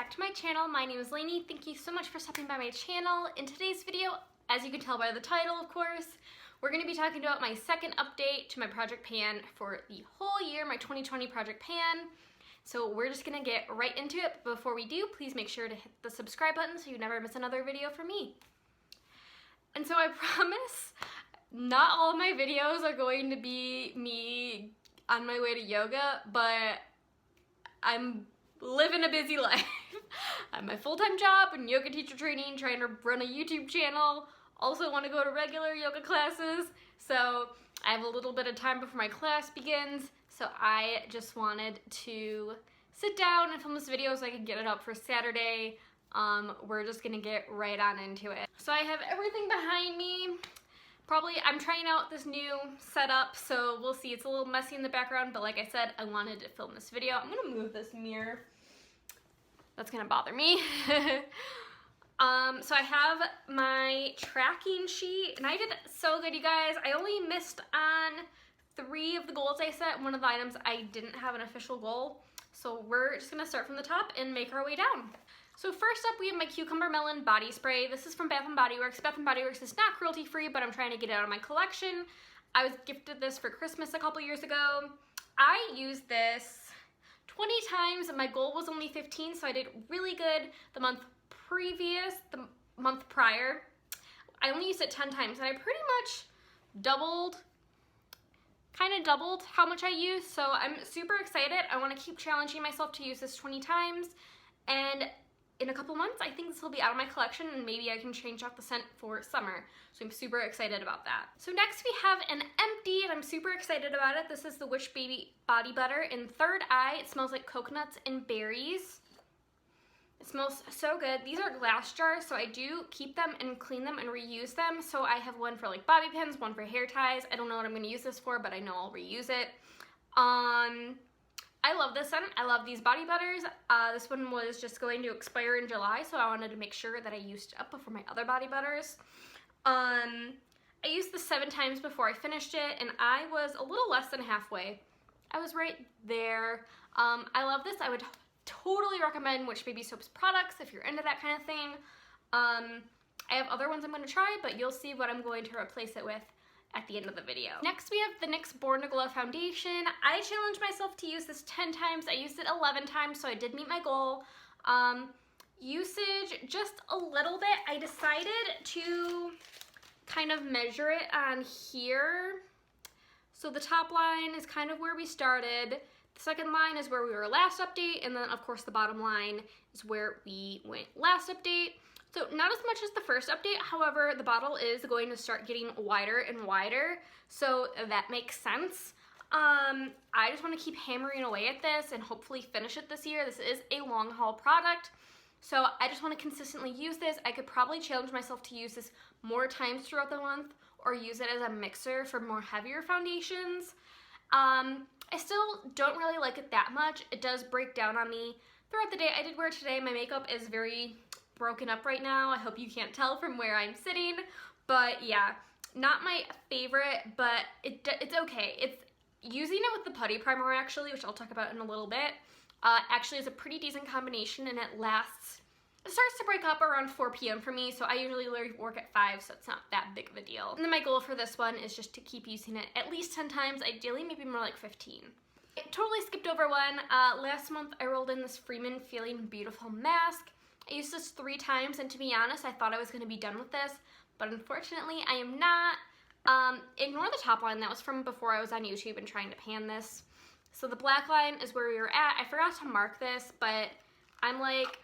back to my channel. My name is Lainey. Thank you so much for stopping by my channel. In today's video, as you can tell by the title, of course, we're going to be talking about my second update to my project pan for the whole year, my 2020 project pan. So we're just going to get right into it. But before we do, please make sure to hit the subscribe button so you never miss another video from me. And so I promise not all of my videos are going to be me on my way to yoga, but I'm living a busy life. I have my full-time job and yoga teacher training, trying to run a YouTube channel, also want to go to regular yoga classes, so I have a little bit of time before my class begins, so I just wanted to sit down and film this video so I could get it up for Saturday. We're just gonna get right on into it. So I have everything behind me. I'm trying out this new setup, so we'll see. It's a little messy in the background, but like I said, I wanted to film this video. I'm gonna move this mirror. That's gonna bother me. So I have my tracking sheet, and I did so good, you guys. I only missed on 3 of the goals I set. One of the items I didn't have an official goal. So we're just gonna start from the top and make our way down. So first up, we have my Cucumber Melon body spray. This is from Bath & Body Works. Bath & Body Works is not cruelty-free, but I'm trying to get it out of my collection. I was gifted this for Christmas a couple years ago. I used this 20 times, and my goal was only 15, so I did really good the month prior. I only used it 10 times, and I pretty much doubled how much I used, so I'm super excited. I want to keep challenging myself to use this 20 times, and in a couple months, I think this will be out of my collection, and maybe I can change out the scent for summer. So I'm super excited about that. So next we have an empty, and I'm super excited about it. This is the Wish Baby Body Butter in Third Eye. It smells like coconuts and berries. It smells so good. These are glass jars, so I do keep them and clean them and reuse them. So I have one for like bobby pins, one for hair ties. I don't know what I'm gonna use this for, but I know I'll reuse it. I love this scent. I love these body butters. This one was just going to expire in July, so I wanted to make sure that I used it up before my other body butters. I used this 7 times before I finished it, and I was a little less than halfway. I was right there. I love this. I would totally recommend Wish Baby Soaps products if you're into that kind of thing. I have other ones I'm going to try, but you'll see what I'm going to replace it with at the end of the video. Next we have the NYX Born to Glow foundation. I challenged myself to use this 10 times. I used it 11 times, so I did meet my goal. Usage, just a little bit. I decided to kind of measure it on here. So the top line is kind of where we started. The second line is where we were last update, and then of course the bottom line is where we went last update. So not as much as the first update, however, the bottle is going to start getting wider and wider, so that makes sense. I just want to keep hammering away at this and hopefully finish it this year. This is a long haul product, so I just want to consistently use this. I could probably challenge myself to use this more times throughout the month or use it as a mixer for more heavier foundations. I still don't really like it that much. It does break down on me throughout the day. I did wear it today. My makeup is very broken up right now. I hope you can't tell from where I'm sitting, but yeah, not my favorite, but it's okay. It's using it with the Putty Primer actually, which I'll talk about in a little bit, actually is a pretty decent combination, and it starts to break up around 4 p.m. for me, so I usually work at 5, so it's not that big of a deal. And then my goal for this one is just to keep using it at least 10 times, ideally maybe more like 15. I totally skipped over one. Last month I rolled in this Freeman Feeling Beautiful mask. I used this 3 times, and to be honest, I thought I was going to be done with this, but unfortunately I am not. Ignore the top line. That was from before I was on YouTube and trying to pan this. So the black line is where we were at. I forgot to mark this, but I'm like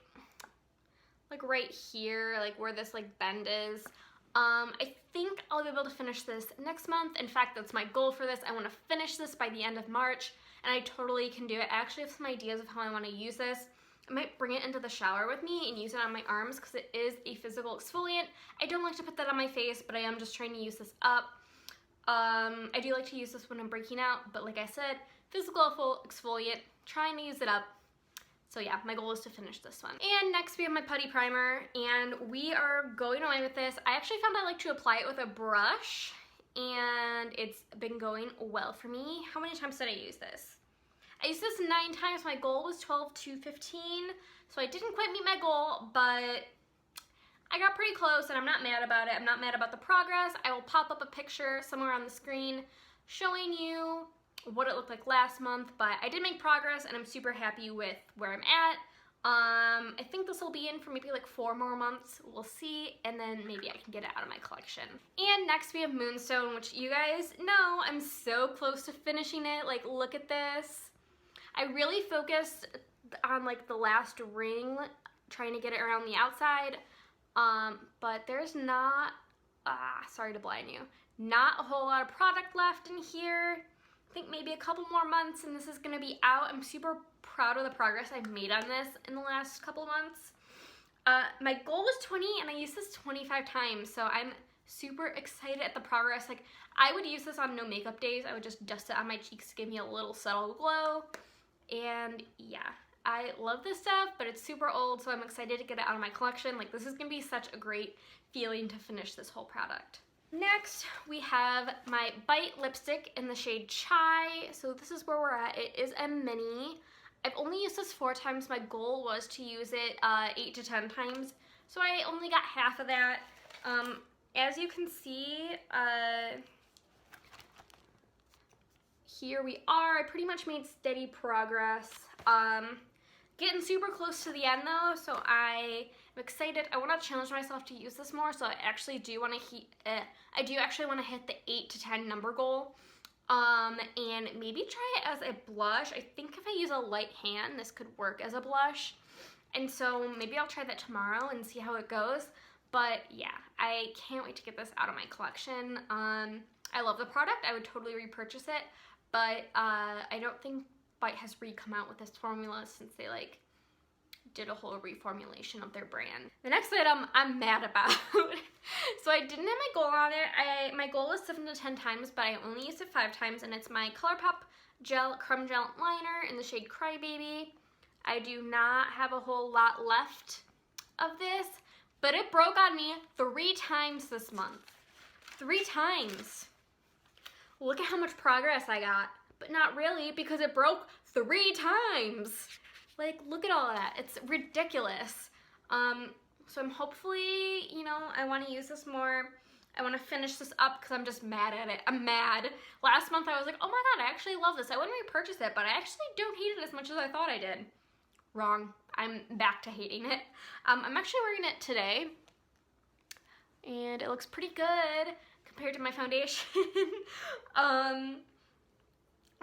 right here, like where this like bend is. I think I'll be able to finish this next month. In fact, that's my goal for this. I want to finish this by the end of March, and I totally can do it. I actually have some ideas of how I want to use this. I might bring it into the shower with me and use it on my arms because it is a physical exfoliant. I don't like to put that on my face, but I am just trying to use this up. I do like to use this when I'm breaking out, but like I said, physical exfoliant, trying to use it up. So yeah, my goal is to finish this one. And next we have my Putty Primer, and we are going away with this. I actually found I like to apply it with a brush, and it's been going well for me. How many times did I use this? I used this 9 times. My goal was 12 to 15, so I didn't quite meet my goal, but I got pretty close, and I'm not mad about it. I'm not mad about the progress. I will pop up a picture somewhere on the screen showing you what it looked like last month, but I did make progress, and I'm super happy with where I'm at. I think this will be in for maybe like 4 more months. We'll see, and then maybe I can get it out of my collection. And next we have Moonstone, which you guys know I'm so close to finishing it. Like, look at this. I really focused on like the last ring, trying to get it around the outside, but there's not, sorry to blind you, not a whole lot of product left in here. I think maybe a couple more months and this is gonna be out. I'm super proud of the progress I've made on this in the last couple months. My goal was 20 and I used this 25 times, so I'm super excited at the progress. Like, I would use this on no makeup days. I would just dust it on my cheeks to give me a little subtle glow. And yeah, I love this stuff, but it's super old, so I'm excited to get it out of my collection. Like, this is gonna be such a great feeling to finish this whole product. Next, we have my Bite lipstick in the shade Chai. So this is where we're at. It is a mini. I've only used this 4 times. My goal was to use it 8 to 10 times. So I only got half of that. As you can see, here we are. I pretty much made steady progress. Getting super close to the end though, so I'm excited. I want to challenge myself to use this more, so I actually do want to hit the 8 to 10 number goal. And maybe try it as a blush. I think if I use a light hand, this could work as a blush. And so maybe I'll try that tomorrow and see how it goes. But yeah, I can't wait to get this out of my collection. I love the product. I would totally repurchase it, but I don't think Bite has come out with this formula since they like did a whole reformulation of their brand. The next item I'm mad about. So I didn't have my goal on it. My goal was 7 to 10 times, but I only used it 5 times, and it's my Colourpop Creme Gel Liner in the shade Crybaby. I do not have a whole lot left of this, but it broke on me 3 times this month. 3 times. Look at how much progress I got. But not really, because it broke 3 times. Like, look at all of that. It's ridiculous. So I'm hopefully, you know, I want to use this more. I want to finish this up because I'm just mad at it. I'm mad. Last month I was like, oh my god, I actually love this. I wouldn't repurchase it, but I actually don't hate it as much as I thought I did. Wrong. I'm back to hating it. I'm actually wearing it today, and it looks pretty good compared to my foundation.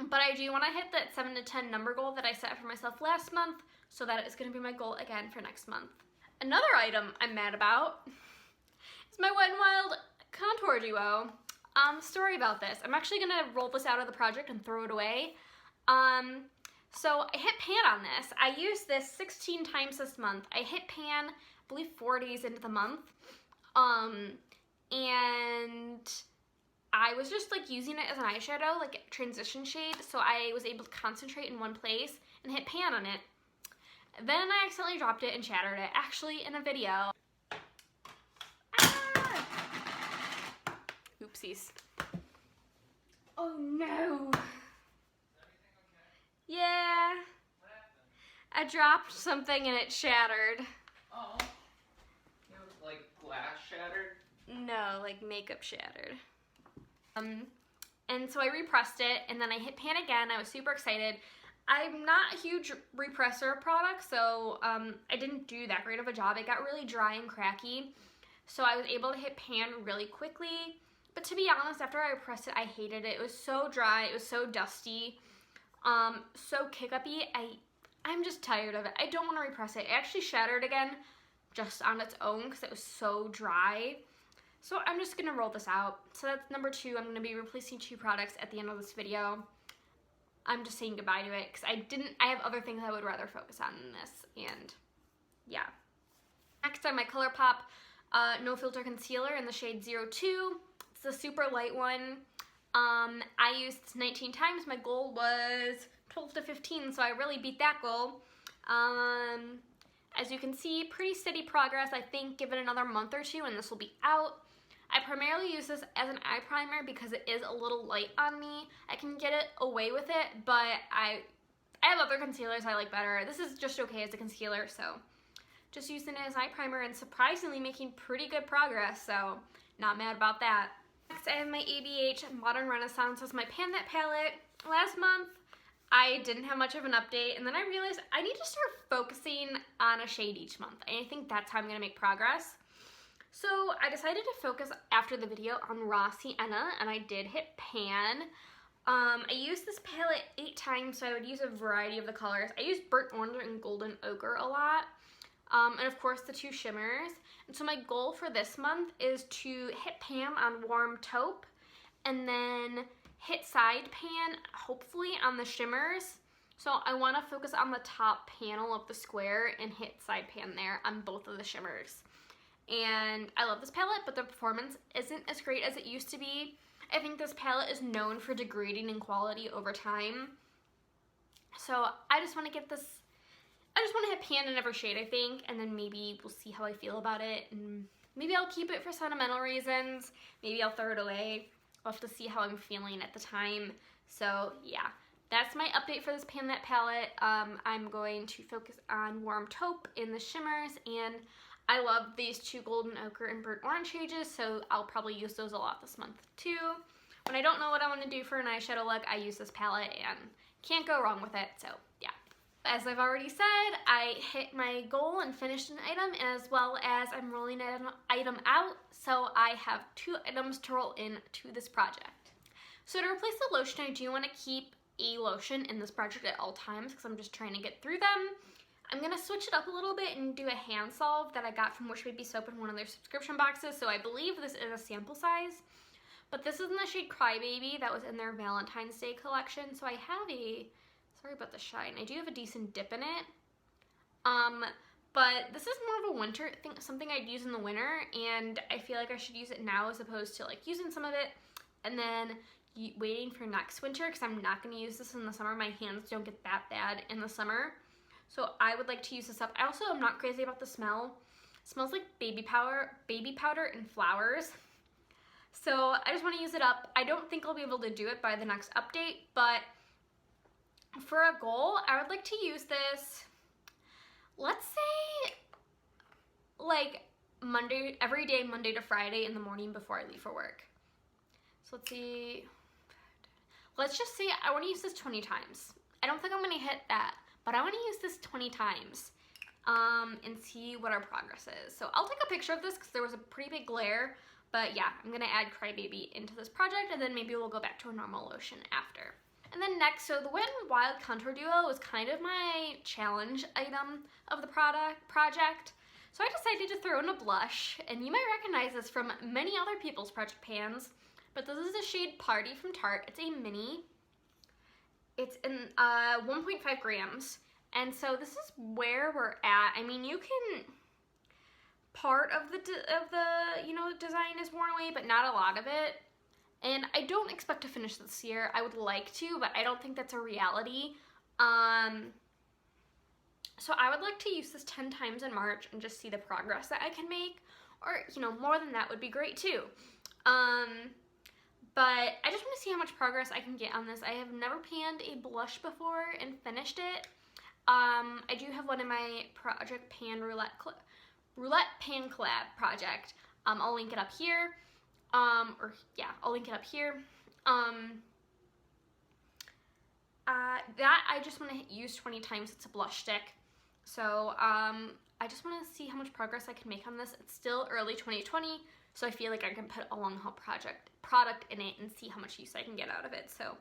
But I do want to hit that 7 to 10 number goal that I set for myself last month, so that is going to be my goal again for next month. Another item I'm mad about is my Wet n Wild Contour Duo. Story about this. I'm actually going to roll this out of the project and throw it away. So I hit pan on this. I used this 16 times this month. I hit pan, I believe 4 days into the month. And I was just like using it as an eyeshadow, like transition shade, so I was able to concentrate in one place and hit pan on it. Then I accidentally dropped it and shattered it, actually in a video. Ah! Oopsies. Oh no. Yeah. What happened? I dropped something and it shattered. Oh. You know, like glass shattered? No, like makeup shattered. And so I repressed it, and then I hit pan again. I was super excited. I'm not a huge represser product, so I didn't do that great of a job. It got really dry and cracky, so I was able to hit pan really quickly. But to be honest, after I pressed it, I hated it. It was so dry. It was so dusty, so kick-uppy. I'm just tired of it. I don't want to repress it. It actually shattered again just on its own because it was so dry. So I'm just going to roll this out. So that's number 2. I'm going to be replacing 2 products at the end of this video. I'm just saying goodbye to it because I have other things I would rather focus on than this. And yeah. Next on my Colourpop No Filter Concealer in the shade 02. It's a super light one. I used this 19 times. My goal was 12 to 15, so I really beat that goal. As you can see, pretty steady progress. I think give it another month or 2 and this will be out. I primarily use this as an eye primer because it is a little light on me. I can get it away with it, but I I have other concealers I like better. This is just okay as a concealer, so just using it as eye primer and surprisingly making pretty good progress, so not mad about that. Next, I have my ABH Modern Renaissance as my Pan That palette. Last month, I didn't have much of an update, and then I realized I need to start focusing on a shade each month, and I think that's how I'm gonna make progress. So I decided to focus after the video on Raw Sienna, and I did hit pan. I used this palette 8 times, so I would use a variety of the colors. I used burnt orange and golden ochre a lot. And of course the 2 shimmers. And so my goal for this month is to hit pan on warm taupe and then hit side pan, hopefully on the shimmers. So I want to focus on the top panel of the square and hit side pan there on both of the shimmers. And I love this palette, but the performance isn't as great as it used to be. I think this palette is known for degrading in quality over time. So I just want to get this, I just want to hit pan in every shade, I think, and then maybe we'll see how I feel about it, and maybe I'll keep it for sentimental reasons, maybe I'll throw it away. I'll have to see how I'm feeling at the time. So yeah, that's my update for this Pan That palette. I'm going to focus on warm taupe in the shimmers, and I love these 2 golden ochre and burnt orange shades, so I'll probably use those a lot this month too. When I don't know what I want to do for an eyeshadow look, I use this palette and can't go wrong with it, so yeah. As I've already said, I hit my goal and finished an item, as well as I'm rolling an item out, so I have 2 items to roll in to this project. So to replace the lotion, I do want to keep a lotion in this project at all times because I'm just trying to get through them. I'm going to switch it up a little bit and do a hand salve that I got from Wish Baby Soap in one of their subscription boxes, so I believe this is a sample size. But this is in the shade Crybaby that was in their Valentine's Day collection, so I have a, sorry about the shine, I do have a decent dip in it. But this is more of a winter thing, something I'd use in the winter, and I feel like I should use it now as opposed to like using some of it and then waiting for next winter, because I'm not going to use this in the summer. My hands don't get that bad in the summer. So I would like to use this up. I also am not crazy about the smell. It smells like baby powder and flowers. So I just want to use it up. I don't think I'll be able to do it by the next update, but for a goal, I would like to use this, let's say, like Monday, every day, Monday to Friday in the morning before I leave for work. So let's see. Let's just say I want to use this 20 times. I don't think I'm going to hit that, but I want to use this 20 times and see what our progress is. So I'll take a picture of this because there was a pretty big glare, but yeah, I'm going to add Crybaby into this project, and then maybe we'll go back to a normal lotion after. And then next, so the Wet n Wild Contour Duo was kind of my challenge item of the project. So I decided to throw in a blush, and you might recognize this from many other people's project pans, but this is the shade Party from Tarte. It's a mini. It's in 1.5 grams, and so this is where we're at. I mean, you can, part of the you know, design is worn away, but not a lot of it. And I don't expect to finish this year. I would like to, but I don't think that's a reality. So I would like to use this 10 times in March and just see the progress that I can make. Or, you know, more than that would be great too. But I just want to see how much progress I can get on this. I have never panned a blush before and finished it. I do have one in my Project Pan Roulette Pan Collab project. I'll link it up here. I'll link it up here. That I just want to use 20 times. It's a blush stick. So I just want to see how much progress I can make on this. It's still early 2020, so I feel like I can put a long haul product in it and see how much use I can get out of it. So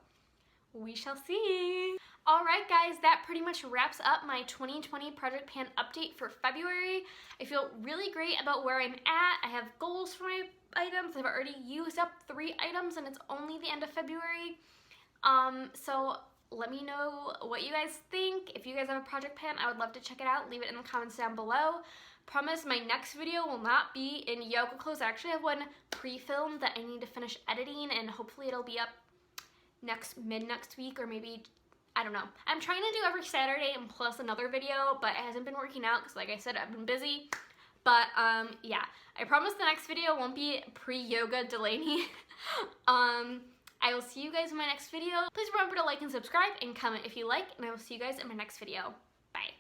we shall see. Alright guys, that pretty much wraps up my 2020 Project Pan update for February. I feel really great about where I'm at. I have goals for my items. I've already used up 3 items and it's only the end of February. So let me know what you guys think. If you guys have a project pan, I would love to check it out. Leave it in the comments down below. Promise my next video will not be in yoga clothes. I actually have one pre-filmed that I need to finish editing, and hopefully it'll be up mid next week, or maybe, I don't know. I'm trying to do every Saturday and plus another video, but it hasn't been working out because, like I said, I've been busy. But yeah, I promise the next video won't be pre-yoga Delaney. I will see you guys in my next video. Please remember to like and subscribe and comment if you like, and I will see you guys in my next video. Bye.